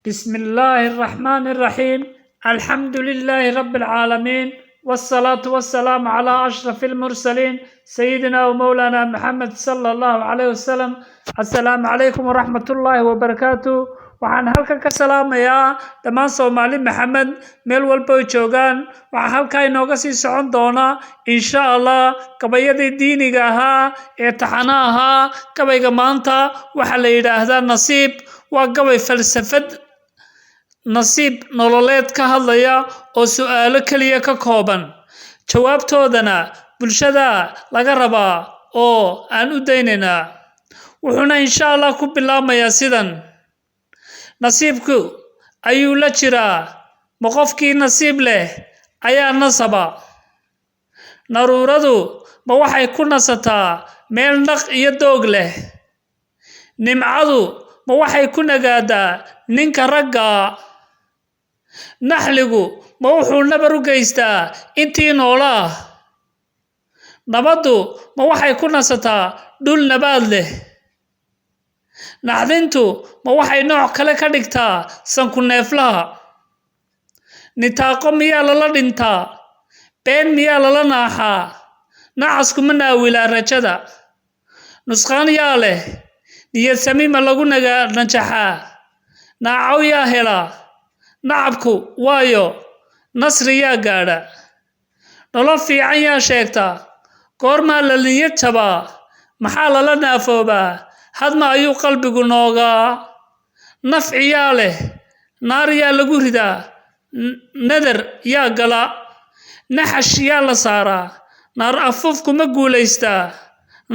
بسم الله الرحمن الرحيم. الحمد لله رب العالمين، والصلاة والسلام على أشرف المرسلين سيدنا ومولانا محمد صلى الله عليه وسلم. السلام عليكم ورحمة الله وبركاته. waxaan halkan ka salaamayaa dhammaan Soomaali Maxamed meel walba oo joogaan. waxaan halkaa inooga sii socon doonaa insha Allah kabayadii diiniga ahaa ee taxanaha ahaa. kabayga maanta waxa la yiraahdaa nasiib. waa gabay falsafad nasiib nololeed ka hadlaya oo su'aalo kaliya ka kooban, jawaabtoodana bulshada laga rabaa oo aan u daynaynaa. wuxuuna insha Allah ku bilaabmayaa sidan: nasiibku ayuu la jiraa, ma qofkii nasiib leh ayaa nasaba. naruuradu ma waxay ku nasataa meel naq iyo doog leh. nimcadu ma waxay ku nagaadaa ninka ragga. naxligu ma wuxuu nabar u geystaa intii noolaa. nabaddu ma waxay ku nasataa dhul nabaad leh. naxdintu ma waxay nooc kale ka dhigtaa sanku neeflaha. nitaaqo miyaa lala dhintaa, been miyaa lala naaxaa. nacasku ma naawilaa rajada. nusqaan yaa leh, niyad sami ma lagu najaxaa. naacaw yaa helaa, nacabku waayo, nasri yaa gaadha. nolol fiican yaa sheegtaa, goormaa la niyad jabaa. maxaa lala naafoobaa, hadma ayuu qalbigu noogaa. nafci yaa leh, naar yaa lagu ridaa. nadar yaa gala, naxash yaa la saaraa. naar afufku ma guulaystaa,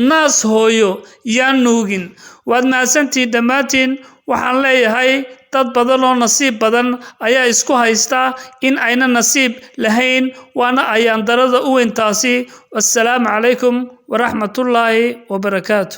naas hooyo yaa nuugin. waad mahadsantihiin dhammaantiin. waxaan leeyahay dad badan oo nasiib badan ayaa isku haysta in ayna nasiib lahayn, waana ayaan darada u weyntaasi. wassalaamu calaykum waraxmatullaahi wabarakaatu.